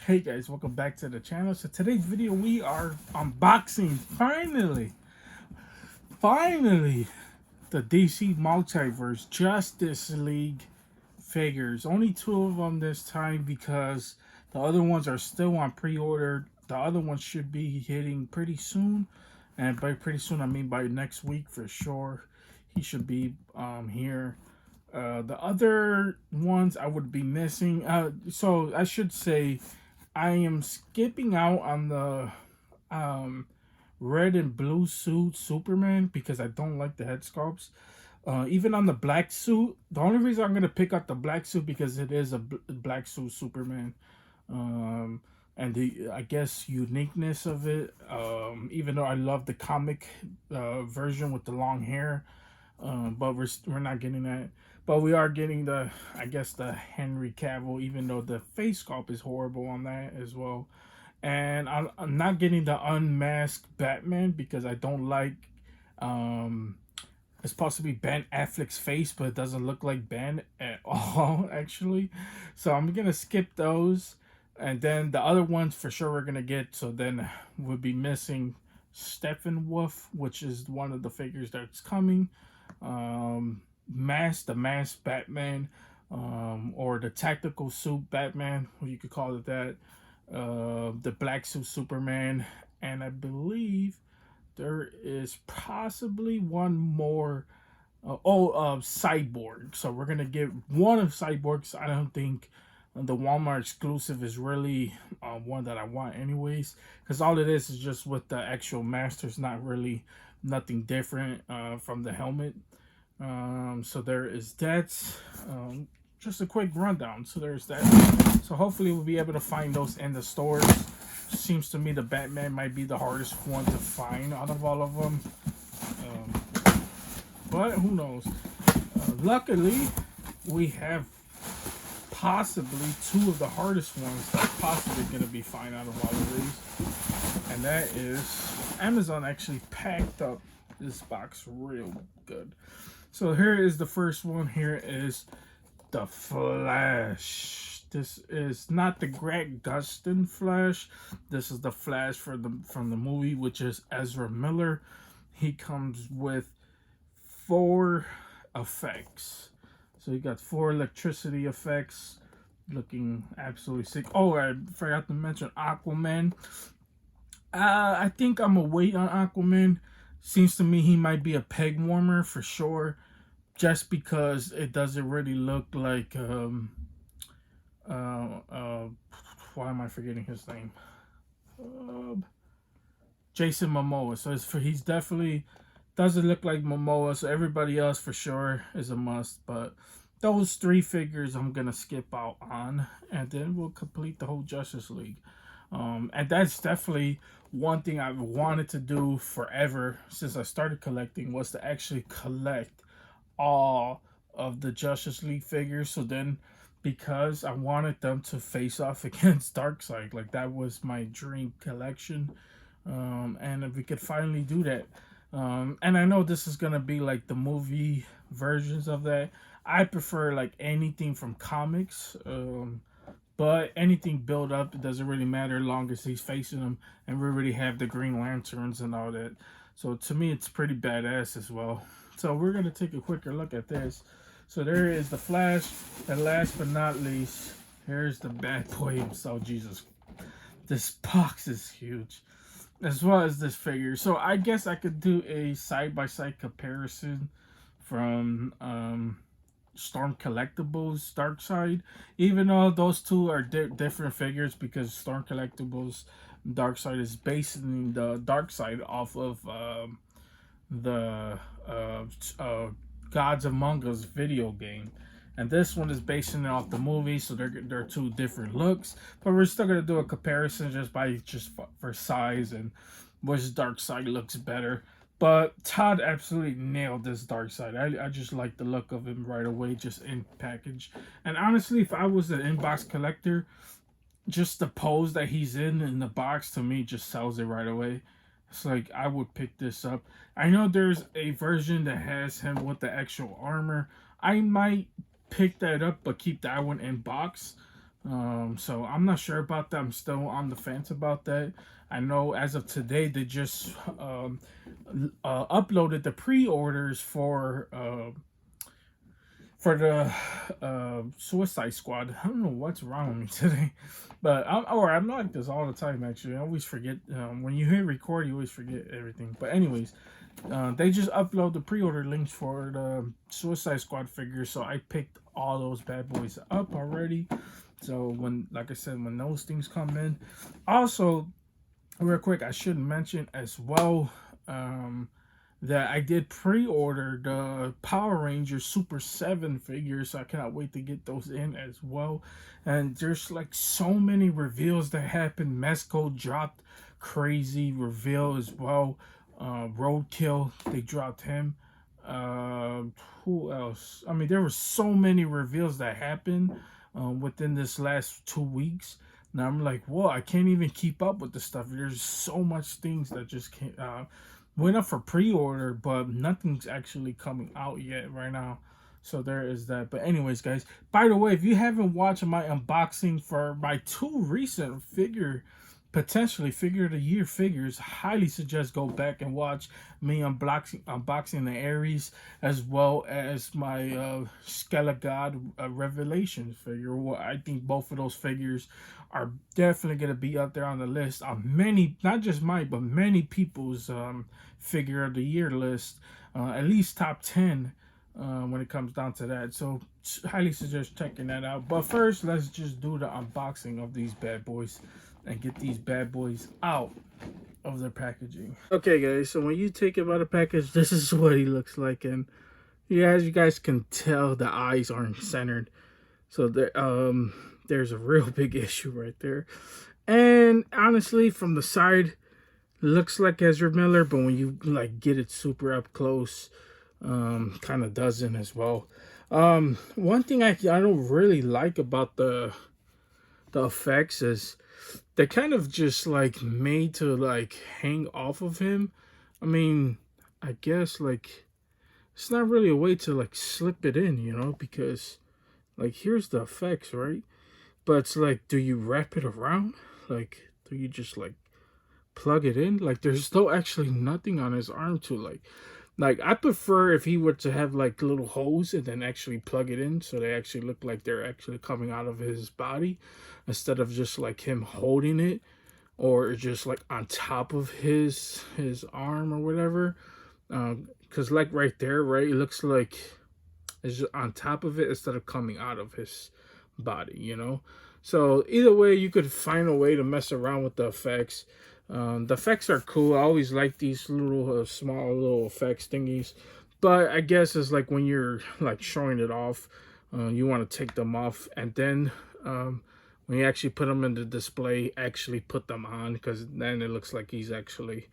Hey guys, welcome back to the channel. So today's video we are unboxing finally the DC Multiverse Justice League figures. Only two of them this time because the other ones are still on pre-order. The other ones should be hitting pretty soon, and by pretty soon I mean by next week for sure. He should be here. The other ones I would be missing. So I should say I am skipping out on the um, red and blue suit Superman because I don't like the head sculpts. Even on the black suit, the only reason I'm gonna pick up the black suit because it is a black suit Superman, um, and the I guess uniqueness of it. Even though I love the comic version with the long hair, but we're not getting that. But we are getting the I guess the Henry Cavill, even though the face sculpt is horrible on that as well. And I'm not getting the unmasked Batman because I don't like um it's supposed to be Ben Affleck's face, but it doesn't look like Ben at all, actually. So I'm gonna skip those, and then the other ones for sure we're gonna get. So then we'll be missing Steppenwolf, which is one of the figures that's coming. The mask Batman, or the tactical suit Batman, or you could call it that. The black suit Superman, and I believe there is possibly one more. Cyborg. So we're gonna get one of Cyborgs. I don't think the Walmart exclusive is really one that I want, anyways, because all it is just with the actual masters, not really nothing different from the helmet. So there is that. Just a quick rundown. So there's that. So hopefully we'll be able to find those in the stores. Seems to me the Batman might be the hardest one to find out of all of them. But who knows? Luckily, we have possibly two of the hardest ones that's possibly going to be fine out of all of these. And that is Amazon actually packed up this box real good. So here is the first one. Here is the Flash. This is not the Greg Gustin Flash. This is the Flash from the movie, which is Ezra Miller. He comes with 4 effects. So you got 4 electricity effects, looking absolutely sick. Oh, I forgot to mention Aquaman. I think I'm gonna wait on Aquaman. Seems to me he might be a peg warmer for sure, just because it doesn't really look like why am I forgetting his name? Jason Momoa. So he's definitely doesn't look like Momoa. So everybody else for sure is a must. But those 3 figures I'm gonna skip out on, and then we'll complete the whole Justice League. And that's definitely one thing I've wanted to do forever since I started collecting, was to actually collect all of the Justice League figures. So then, because I wanted them to face off against Darkseid, like that was my dream collection. And if we could finally do that, and I know this is gonna be like the movie versions of that. I prefer like anything from comics, but anything built up, it doesn't really matter, long as he's facing them, and we already have the Green Lanterns and all that. So to me, it's pretty badass as well. So we're gonna take a quicker look at this. So there is the Flash, and last but not least, here's the bad boy himself. Jesus, this box is huge, as well as this figure. So I guess I could do a side-by-side comparison from Storm Collectibles Darkseid, even though those two are different figures, because Storm Collectibles Darkseid is basing the Darkseid off of the Gods Among Us video game, and this one is basing it off the movie. So they're 2 different looks, but we're still gonna do a comparison just for size and which Darkseid looks better. But Todd absolutely nailed this Darkseid. I just like the look of him right away, just in package. And honestly, if I was an inbox collector, just the pose that he's in the box, to me just sells it right away. It's like I would pick this up. I know there's a version that has him with the actual armor. I might pick that up, but keep that one in box. So I'm not sure about that. I'm still on the fence about that. I know as of today they just uploaded the pre-orders for the Suicide Squad. I don't know what's wrong with me today, but I'm like this all the time. Actually, I always forget when you hit record, you always forget everything. But anyways, they just upload the pre-order links for the Suicide Squad figures, so I picked all those bad boys up already. So when, like I said, when those things come in, also real quick, I should mention as well. That I did pre-order the Power Rangers Super 7 figures, so I cannot wait to get those in as well. And there's like so many reveals that happened. Mesco dropped crazy reveal as well. Roadkill, they dropped him. Uh, who else? I mean, there were so many reveals that happened within this last 2 weeks. Now I'm like, whoa, I can't even keep up with the stuff. There's so much things that just can't. Went up for pre-order, but nothing's actually coming out yet right now. So there is that. But anyways, guys, by the way, if you haven't watched my unboxing for my two recent potentially figure of the year figures, highly suggest go back and watch me unboxing the Ares, as well as my Skella God Revelation figure. Well, I think both of those figures are definitely going to be up there on the list on many, not just mine, but many people's figure of the year list, at least top 10 when it comes down to that. So highly suggest checking that out. But first, let's just do the unboxing of these bad boys and get these bad boys out of their packaging. Okay, guys, so when you take him out of package, this is what he looks like. And yeah, as you guys can tell, the eyes aren't centered. So there's a real big issue right there. And honestly, from the side, looks like Ezra Miller, but when you like get it super up close, kind of doesn't as well. One thing I don't really like about the effects is they're kind of just like made to like hang off of him. I mean, I guess like it's not really a way to like slip it in, because like here's the effects, right? But it's like, do you wrap it around? Like, do you just like plug it in? Like, there's still actually nothing on his arm to like I prefer if he were to have like little holes and then actually plug it in so they actually look like they're actually coming out of his body, instead of just like him holding it or just like on top of his arm or whatever. Because like right there, right, it looks like it's just on top of it instead of coming out of his body. So either way, you could find a way to mess around with the effects. The effects are cool. I always like these little small little effects thingies, but I guess it's like when you're like showing it off, you want to take them off, and then when you actually put them in the display, actually put them on, because then it looks like he's actually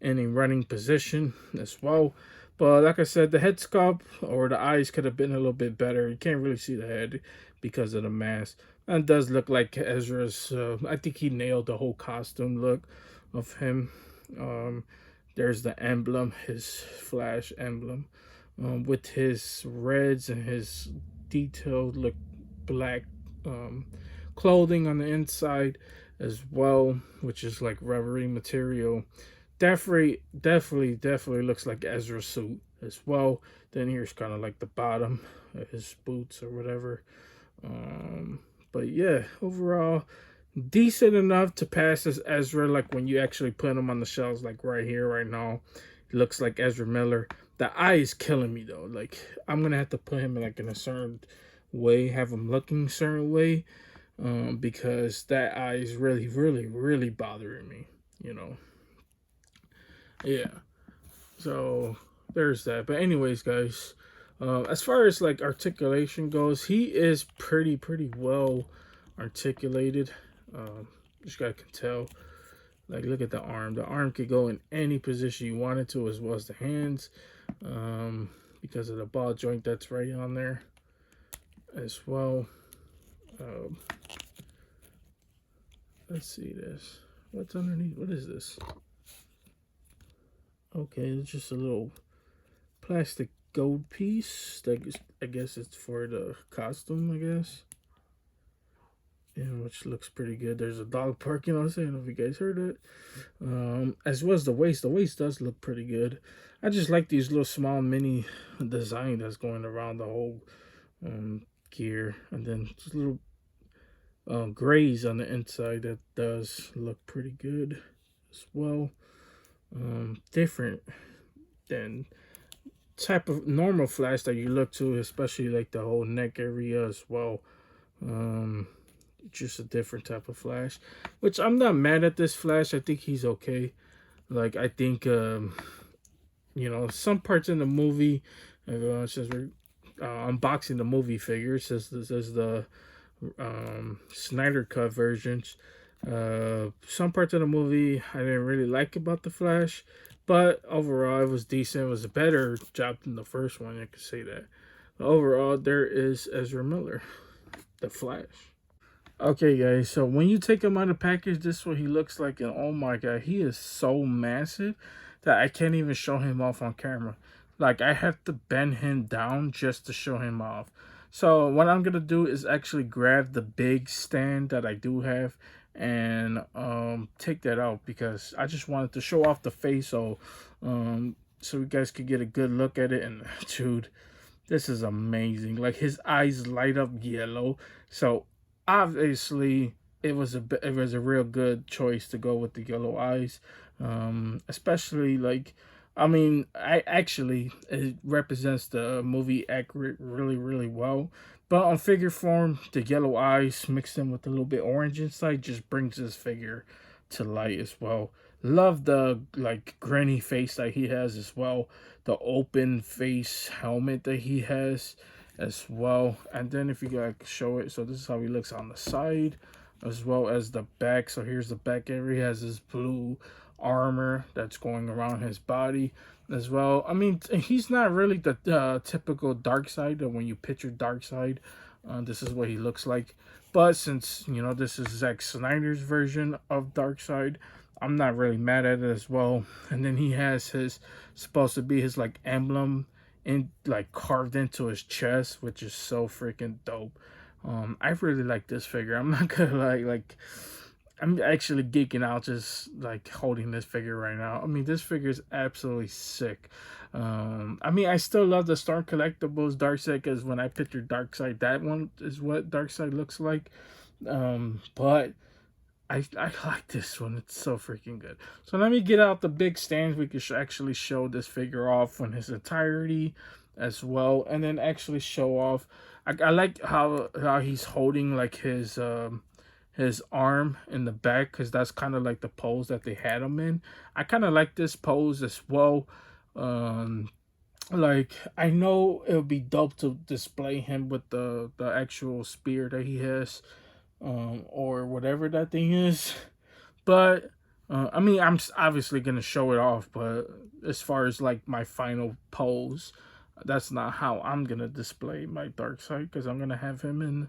in a running position as well. But like I said, the head sculpt or the eyes could have been a little bit better. You can't really see the head because of the mask. And it does look like Ezra's. I think he nailed the whole costume look of him. There's the emblem, his Flash emblem, with his reds and his detailed look black clothing on the inside as well, which is like rubbery material. Definitely looks like Ezra's suit as well. Then here's kind of like the bottom of his boots or whatever. But yeah, overall decent enough to pass as Ezra. Like when you actually put him on the shelves, like right here, right now, he looks like Ezra Miller. The eye is killing me though. Like I'm gonna have to put him like in a certain way, have him looking a certain way, because that eye is really bothering me. Yeah. So there's that. But anyways, guys, as far as like articulation goes, he is pretty well articulated. This guy can tell. Like, look at the arm. The arm could go in any position you want it to, as well as the hands, because of the ball joint that's right on there as well. Let's see this. What's underneath? What is this? Okay, it's just a little plastic gold piece. I guess it's for the costume, I guess. Yeah, which looks pretty good. There's a dog park, you know what I'm saying? I don't know if you guys heard it. As well as the waist. The waist does look pretty good. I just like these little small mini design that's going around the whole gear. And then just little grays on the inside that does look pretty good as well. Different than type of normal flash that you look to, especially like the whole neck area as well. Just a different type of flash, which I'm not mad at this flash. I think he's okay. Like I think some parts in the movie, since we're unboxing the movie figures, since this is the Snyder cut versions. Some parts of the movie I didn't really like about the Flash, but overall it was decent. It was a better job than the first one. I could say that. But overall, there is Ezra Miller, the Flash. Okay, guys. So when you take him out of the package, this is what he looks like, and oh my god, he is so massive that I can't even show him off on camera. Like I have to bend him down just to show him off. So what I'm gonna do is actually grab the big stand that I do have and take that out because I just wanted to show off the face so you guys could get a good look at it. And dude, this is amazing. Like his eyes light up yellow. So obviously it was a real good choice to go with the yellow eyes. Especially like I actually it represents the movie accurate really well. But on figure form, the yellow eyes mixed in with a little bit orange inside just brings this figure to light as well. Love the like granny face that he has as well. The open face helmet that he has as well. And then if you like show it, so this is how he looks on the side as well as the back. So here's the back area. He has this blue armor that's going around his body as well. I mean, he's not really the typical Darkseid. That when you picture Darkseid, this is what he looks like. But since this is Zack Snyder's version of Darkseid, I'm not really mad at it as well. And then he has his supposed to be his like emblem in like carved into his chest, which is so freaking dope. I really like this figure. I'm not gonna like I'm actually geeking out just like holding this figure right now. I mean, this figure is absolutely sick. I mean, I still love the Star Collectibles Darkseid because when I picture Darkseid, that one is what Darkseid looks like. But I like this one. It's so freaking good. So let me get out the big stand. We can actually show this figure off in his entirety as well, and then actually show off. I like how he's holding like his arm in the back because that's kind of like the pose that they had him in. I kind of like this pose as well. Like I know it would be dope to display him with the actual spear that he has, or whatever that thing is. But I mean, I'm obviously gonna show it off. But as far as like my final pose, that's not how I'm gonna display my Darkseid because I'm gonna have him in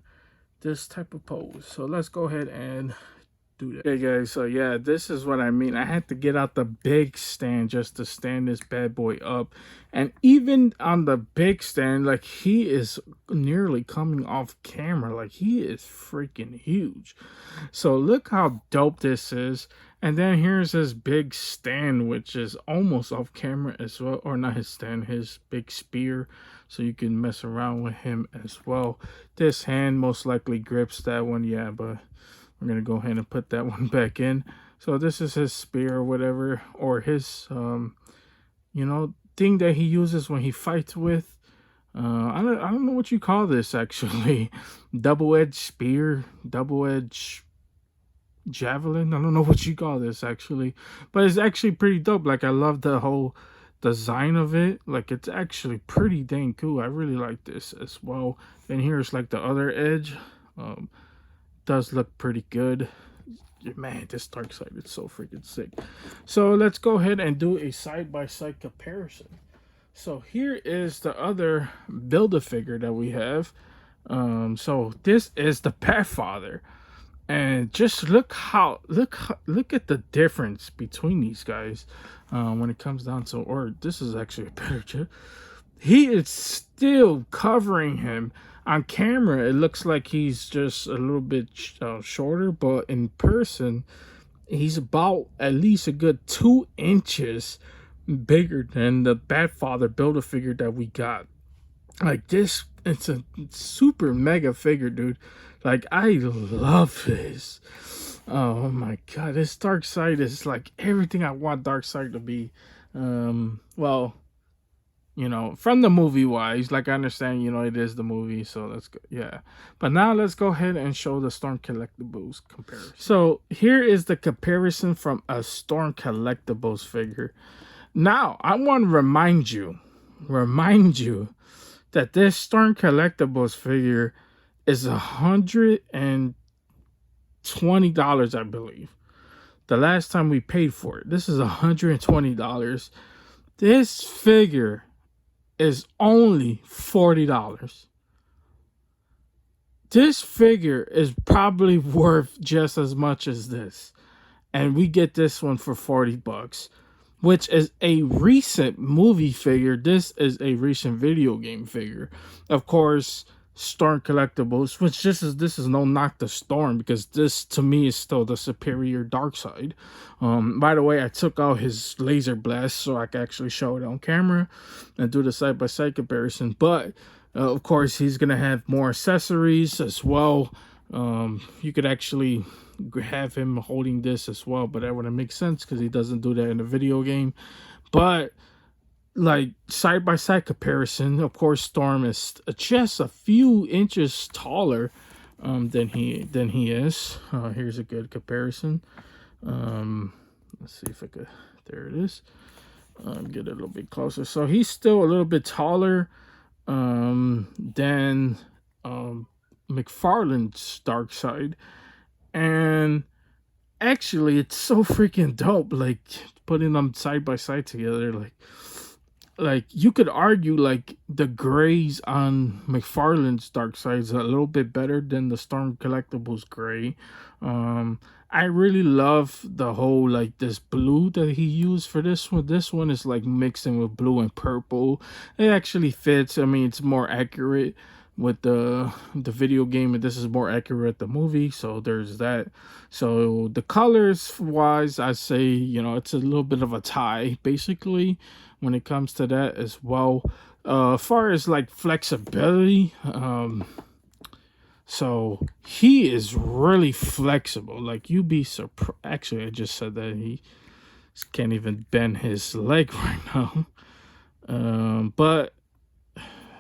this type of pose. So let's go ahead and do that. Okay guys, so yeah, this is what I mean. I had to get out the big stand just to stand this bad boy up. And even on the big stand, like he is nearly coming off camera. Like he is freaking huge. So look how dope this is. And then here's his big stand, which is almost off camera as well. Or not his stand, his big spear. So you can mess around with him as well. This hand most likely grips that one, yeah, but we're gonna go ahead and put that one back in. So this is his spear or whatever, or his thing that he uses when he fights with. I don't know what you call this actually. Double-edged spear, double-edged javelin. I don't know what you call this actually, but it's actually pretty dope. Like I love the whole design of it. Like it's actually pretty dang cool. I really like this as well. And here's like the other edge. Does look pretty good. Man, this Darkseid is so freaking sick. So let's go ahead and do a side-by-side comparison. So here is the other Build-A-Figure that we have. So this is the Pathfather. And just look at the difference between these guys when it comes down to, or this is actually a better chip. He is still covering him. On camera, it looks like he's just a little bit shorter, but in person, he's about at least a good 2 inches bigger than the Batfather Build-A-Figure that we got. Like this, it's a super mega figure, dude. Like, I love this. Oh my god, this Darkseid is like everything I want Darkseid to be. Well, you know, from the movie wise, like I understand, you know, it is the movie, so that's good. Yeah. But now let's go ahead and show the Storm Collectibles comparison. So here is the comparison from a Storm Collectibles figure. Now, I want to remind you that this Storm Collectibles figure is $120, I believe. The last time we paid for it. This is $120. This figure is only $40. This figure is probably worth just as much as this. And we get this one for $40, which is a recent movie figure. This is a recent video game figure. Of course, Storm Collectibles, which this is no knock to Storm, because this to me is still the superior Darkseid. By the way, I took out his laser blast so I could actually show it on camera and do the side-by-side comparison. But of course, he's gonna have more accessories as well. You could actually have him holding this as well, but that wouldn't make sense because he doesn't do that in the video game. But like side-by-side comparison, of course, Storm is just a few inches taller than he is. Here's a good comparison. Let's see if I could. There it is. Get a little bit closer. So he's still a little bit taller than McFarlane's Darkseid, and actually, it's so freaking dope. Like putting them side by side together, like you could argue like the grays on McFarlane's Darkseid is a little bit better than the Storm Collectibles gray. I really love the whole like this blue that he used for this one. This one is like mixing with blue and purple. It actually fits. I mean, it's more accurate with the video game, and this is more accurate the movie, so there's that. So the colors wise, I say, you know, it's a little bit of a tie basically when it comes to that as well. As far as like flexibility, so he is really flexible. Like you'd be surprised. Actually, I just said that he can't even bend his leg right now. But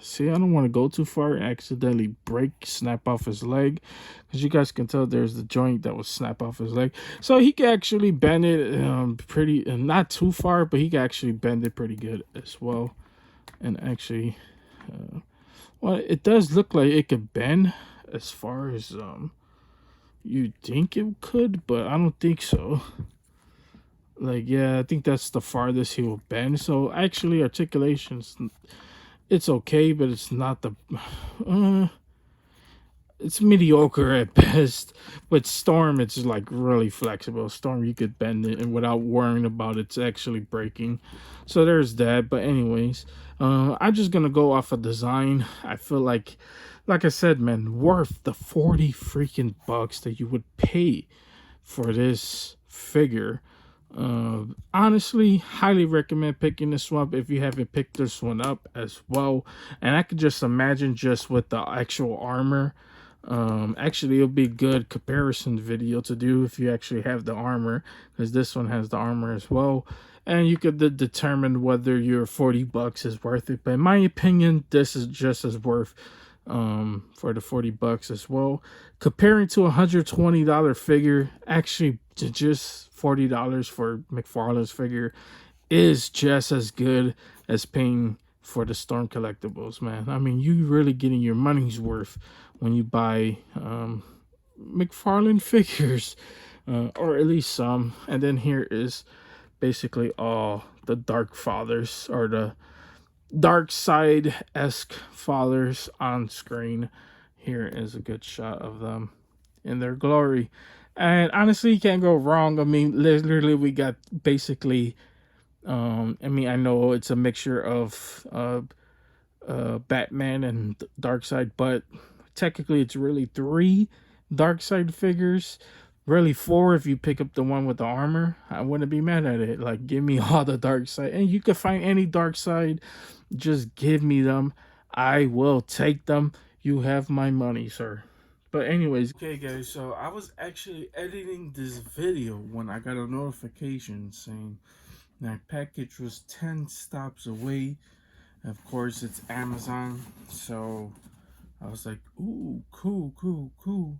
see, I don't want to go too far and accidentally snap off his leg, because you guys can tell there's the joint that would snap off his leg. So he can actually bend it pretty, not too far, but he can actually bend it pretty good as well. And actually, well, it does look like it could bend as far as you think it could, but I don't think so. Like, yeah, I think that's the farthest he will bend. So actually, articulation's, it's okay, but it's not the it's mediocre at best. With Storm, it's like really flexible. Storm, you could bend it and without worrying about it's actually breaking. So there's that. But anyways, I'm just gonna go off of design. I feel like I said, man, worth the 40 freaking bucks that you would pay for this figure. Honestly, highly recommend picking this one up if you haven't picked this one up as well. And I could just imagine just with the actual armor, actually it'll be a good comparison video to do if you actually have the armor, because this one has the armor as well, and you could determine whether your 40 bucks is worth it. But in my opinion, this is just as worth for the 40 bucks as well. Comparing to $120 figure, actually just $40 for McFarlane's figure is just as good as paying for the Storm Collectibles, man. I mean, you really getting your money's worth when you buy McFarlane figures, or at least some. And then here is basically all the Dark Fathers, or the Darkseid-esque fathers on screen. Here is a good shot of them in their glory. And honestly, you can't go wrong. I mean, literally, we got basically, I mean, I know it's a mixture of Batman and Darkseid, but technically it's really three Darkseid figures. Really four if you pick up the one with the armor. I wouldn't be mad at it. Like, give me all the Darkseid, and you can find any Darkseid. Just give me them. I will take them. You have my money, sir. But anyways, okay, guys. So I was actually editing this video when I got a notification saying my package was 10 stops away. Of course, it's Amazon, so I was like, ooh, cool, cool, cool.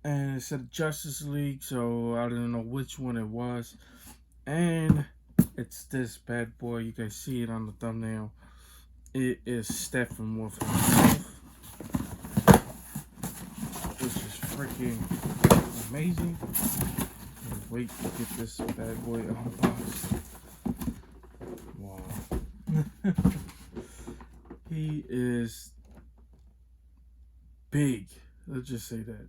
And it said Justice League, so I didn't know which one it was. And it's this bad boy. You guys see it on the thumbnail. It is Stepphenwolf himself, which is freaking amazing. Can't wait to get this bad boy unboxed. Wow. He is big. Let's just say that.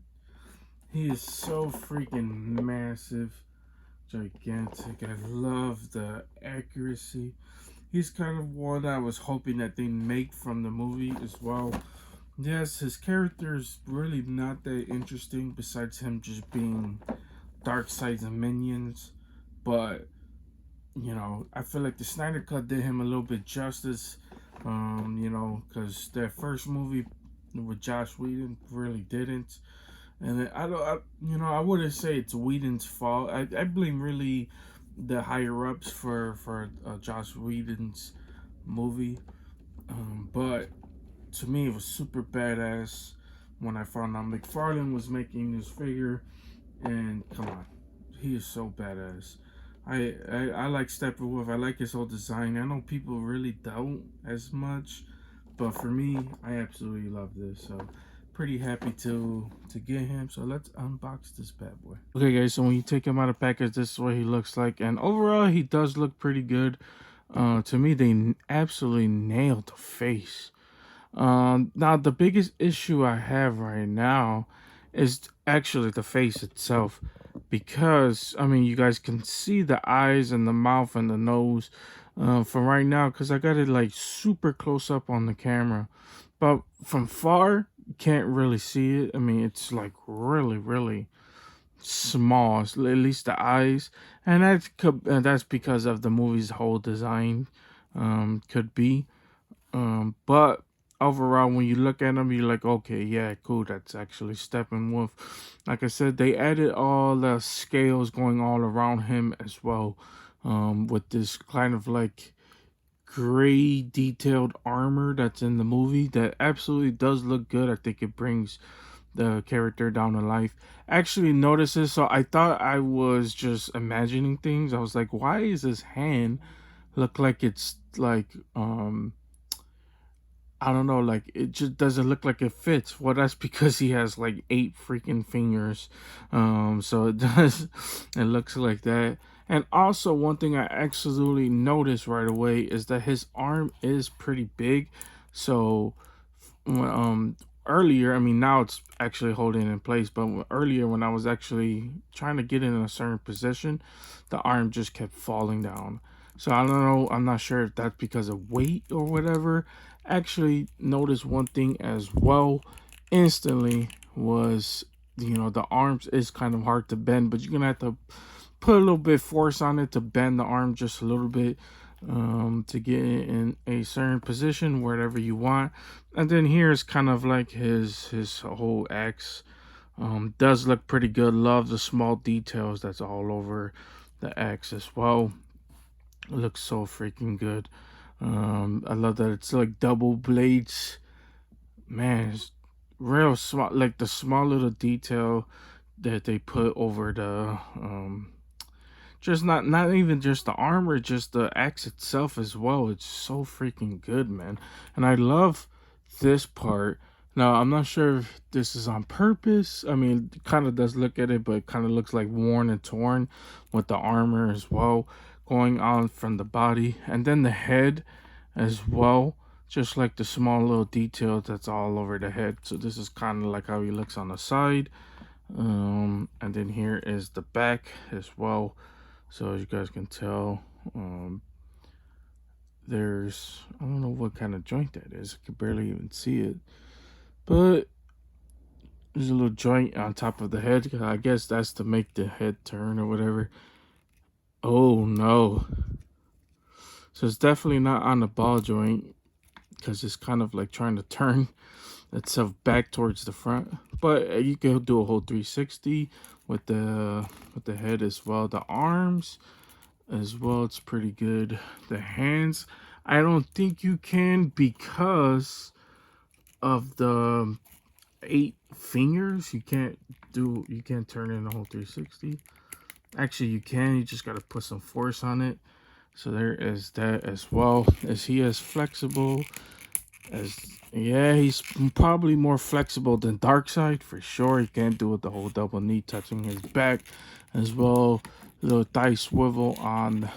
He is so freaking massive, gigantic. I love the accuracy. He's kind of one I was hoping that they make from the movie as well. Yes, his character is really not that interesting besides him just being Darkseid's minions. But, you know, I feel like the Snyder Cut did him a little bit justice. You know, because that first movie with Josh Whedon really didn't. And I wouldn't say it's Whedon's fault. I blame really the higher ups for Josh Whedon's movie. But to me, it was super badass when I found out McFarlane was making this figure. And come on, he is so badass. I like Steppenwolf. I like his whole design. I know people really don't as much, but for me, I absolutely love this. So pretty happy to get him. So let's unbox this bad boy. Okay, guys. So when you take him out of package, this is what he looks like, and overall, he does look pretty good. To me, they absolutely nailed the face. Now the biggest issue I have right now is actually the face itself, because I mean you guys can see the eyes and the mouth and the nose from right now because I got it like super close up on the camera, but from far you can't really see it. I mean it's like really small, at least the eyes, and that's because of the movie's whole design. Could be but overall, when you look at them, you're like, okay, yeah, cool, that's actually Steppenwolf. Like I said, they added all the scales going all around him as well, with this kind of like gray detailed armor that's in the movie that absolutely does look good. I think it brings the character down to life. Actually notice this, so I thought I was just imagining things. I was like, why is his hand look like it's like I don't know, like it just doesn't look like it fits. Well, that's because he has like 8 freaking fingers. So it does, it looks like that. And also, one thing I absolutely noticed right away is that his arm is pretty big. So, earlier, I mean, now it's actually holding in place, but earlier when I was actually trying to get in a certain position, the arm just kept falling down. So I don't know, I'm not sure if that's because of weight or whatever. Actually noticed one thing as well instantly was, you know, the arms is kind of hard to bend, but you're gonna have to put a little bit force on it to bend the arm just a little bit, to get in a certain position wherever you want. And then here's kind of like his whole axe. Does look pretty good. Love the small details that's all over the axe as well. It looks so freaking good. I love that it's like double blades. Man, it's real small, like the small little detail that they put over the just not even just the armor, just the axe itself as well. It's so freaking good, man. And I love this part. Now, I'm not sure if this is on purpose. I mean, it kind of does look at it, but it kind of looks like worn and torn with the armor as well going on from the body. And then the head as well, just like the small little detail that's all over the head. So this is kind of like how he looks on the side. And then here is the back as well. So as you guys can tell, there's, I don't know what kind of joint that is. I could barely even see it. But there's a little joint on top of the head. I guess that's to make the head turn or whatever. Oh no. So it's definitely not on the ball joint because it's kind of like trying to turn itself back towards the front. But you can do a whole 360 with the head as well. The arms as well, it's pretty good. The hands, I don't think you can because of the 8 fingers. You can't turn in the whole 360. Actually, you can. You just got to put some force on it. So there is that as well. Is he as flexible as? Yeah, he's probably more flexible than Darkseid for sure. He can't do it the whole double knee touching his back as well. Little thigh swivel on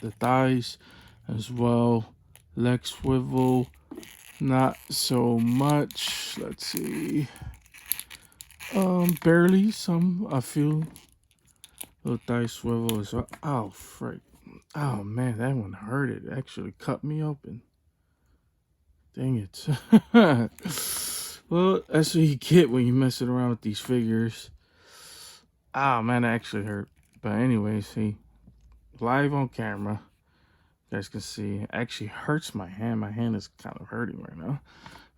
the thighs as well. Leg swivel, not so much. Let's see. Barely some. A few. Little thigh swivel as well. Oh, frick. Oh, man, that one hurt. It actually cut me open. Dang it. Well, that's what you get when you messing around with these figures. Oh, man, that actually hurt. But anyway, see. Live on camera. You guys can see. It actually hurts my hand. My hand is kind of hurting right now.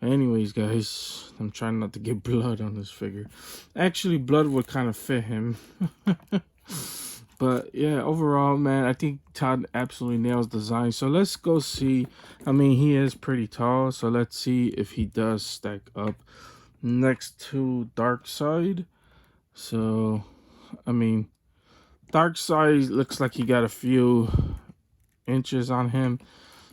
Anyways, guys, I'm trying not to get blood on this figure. Actually, blood would kind of fit him. But yeah, overall, man, I think Todd absolutely nails design. So let's go see. I mean, he is pretty tall, so let's see if he does stack up next to Darkseid. So, I mean, Darkseid looks like he got a few inches on him.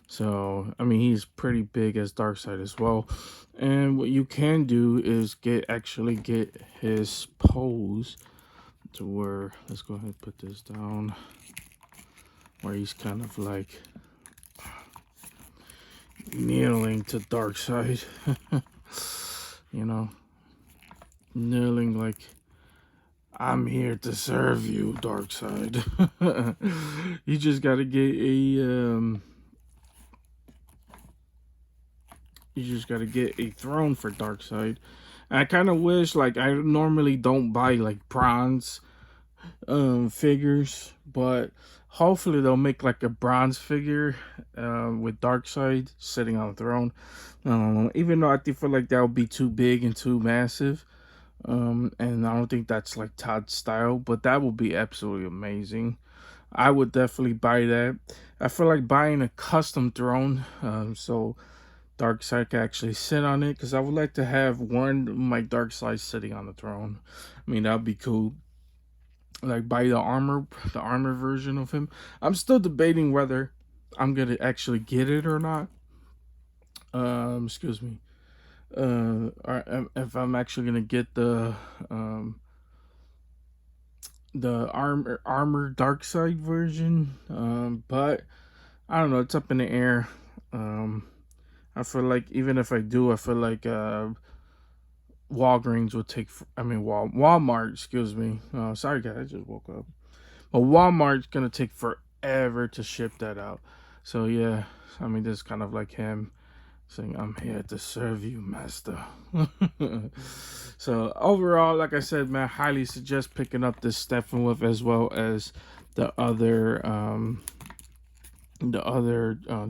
So, I mean, he's pretty big as Darkseid as well. And what you can do is actually get his pose to where, let's go ahead and put this down, where he's kind of like kneeling to Darkseid. You know, kneeling like, I'm here to serve you, Darkseid. You just gotta get a throne for Darkseid. I kind of wish, like, I normally don't buy like bronze figures, but hopefully they'll make like a bronze figure with Darkseid sitting on the throne. Even though I feel like that would be too big and too massive, and I don't think that's like Todd's style, but that would be absolutely amazing. I would definitely buy that. I feel like buying a custom throne, so Darkseid can actually sit on it, because I would like to have my Darkseid sitting on the throne. I mean, that'd be cool. Like buy the armor version of him. I'm still debating whether I'm gonna actually get it or not. Excuse me. Or if I'm actually gonna get the armor Darkseid version. But I don't know. It's up in the air. I feel like even if I do, I feel like Walgreens will take. Walmart. Excuse me. Sorry guys, I just woke up. But Walmart's gonna take forever to ship that out. So yeah, I mean, this is kind of like him saying, "I'm here to serve you, master." So overall, like I said, man, highly suggest picking up this Stepphenwolf as well as the other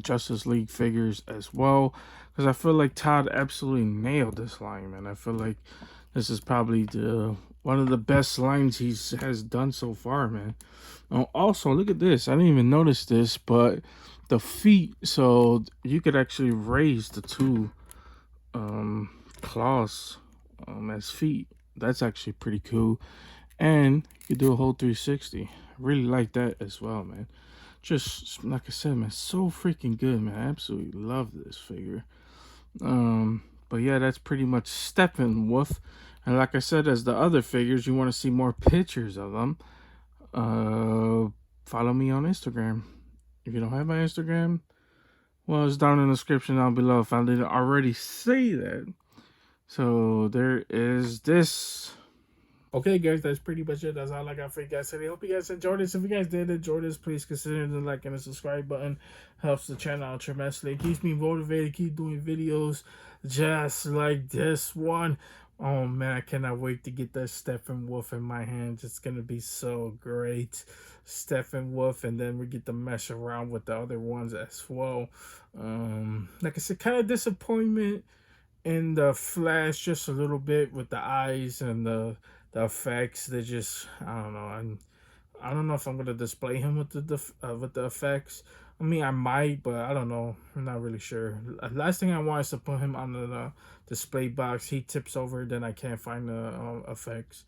Justice League figures as well, because I feel like Todd absolutely nailed this line, man. I feel like this is probably one of the best lines he has done so far, man. Also, look at this. I didn't even notice this, but the feet, so you could actually raise the two claws as feet. That's actually pretty cool. And you do a whole 360. I really like that as well, man. Just like I said, man, so freaking good, man. I absolutely love this figure. But yeah, that's pretty much Steppenwolf. And like I said, as the other figures, you want to see more pictures of them, follow me on Instagram. If you don't have my Instagram, well, it's down in the description down below if I didn't already say that. So there is this. Okay, guys, that's pretty much it. That's all I got for you guys today. Hope you guys enjoyed this. If you guys did enjoy this, please consider the like and the subscribe button. Helps the channel out tremendously. It keeps me motivated. Keep doing videos just like this one. Oh man, I cannot wait to get that Stepphenwolf in my hands. It's gonna be so great. Stepphenwolf, and then we get to mess around with the other ones as well. Like I said, kind of disappointment in the Flash just a little bit with the eyes and the effects. They just, I don't know. I don't know if I'm gonna display him with with the effects. I mean, I might, but I don't know. I'm not really sure. Last thing I want is to put him on the display box. He tips over, then I can't find the effects.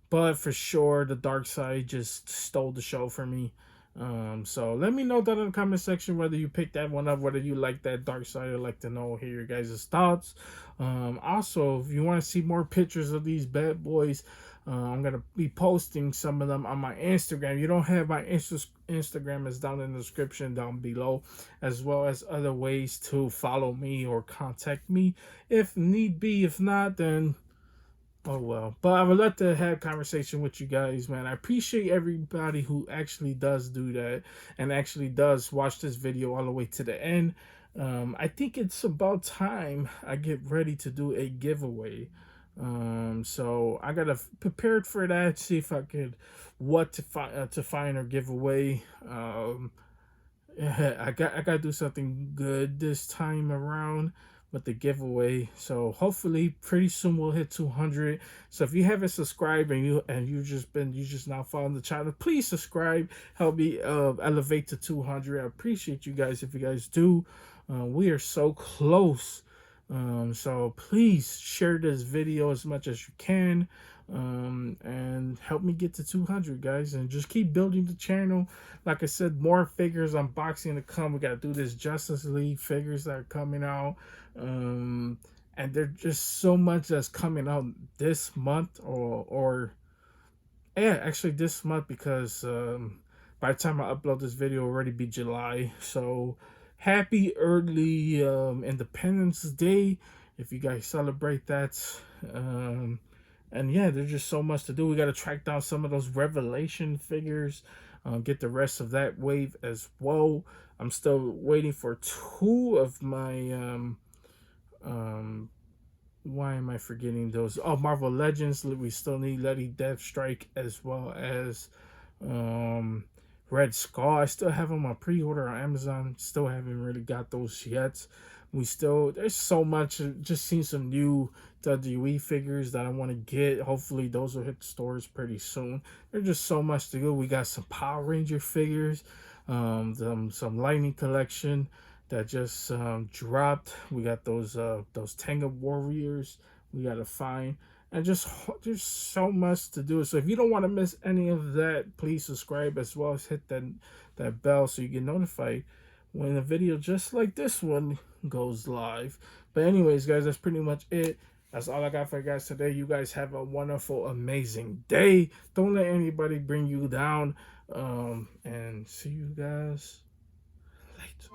But for sure, the Darkseid just stole the show for me. So let me know down in the comment section whether you picked that one up, whether you like that Darkseid. I'd like to know, hear your guys' thoughts. Also, if you want to see more pictures of these bad boys, I'm gonna be posting some of them on my Instagram. You don't have my Instagram, is down in the description down below, as well as other ways to follow me or contact me if need be. If not, then oh well. But I would love to have conversation with you guys, man. I appreciate everybody who actually does do that and actually does watch this video all the way to the end. I think it's about time I get ready to do a giveaway. So I gotta prepared for that. See if I could what to find or give away. I gotta do something good this time around with the giveaway. So hopefully pretty soon we'll hit 200. So if you haven't subscribed and you just now following the channel, please subscribe. Help me elevate to 200. I appreciate you guys if you guys do. We are so close. So please share this video as much as you can. And help me get to 200, guys, and just keep building the channel. Like I said, more figures unboxing to come. We got to do this Justice League figures that are coming out, and there's just so much that's coming out this month, or yeah, actually this month, because by the time I upload this video, it'll already be July. So happy early Independence Day if you guys celebrate that. And yeah, there's just so much to do. We got to track down some of those Revelation figures, get the rest of that wave as well. I'm still waiting for two of my why am I forgetting those? Oh, Marvel Legends. We still need Lady Deathstrike, as well as Red Skull. I still have them on pre-order on Amazon. Still haven't really got those yet. There's so much. Just seen some new WWE figures that I want to get. Hopefully those will hit stores pretty soon. There's just so much to go. We got some Power Ranger figures, some Lightning collection that just dropped. We got those Tenga Warriors we gotta find, and just there's so much to do. So if you don't want to miss any of that, please subscribe, as well as hit that bell so you get notified when a video just like this one goes live. But anyways, guys, that's pretty much it. That's all I got for you guys today. You guys have a wonderful, amazing day. Don't let anybody bring you down. And see you guys later.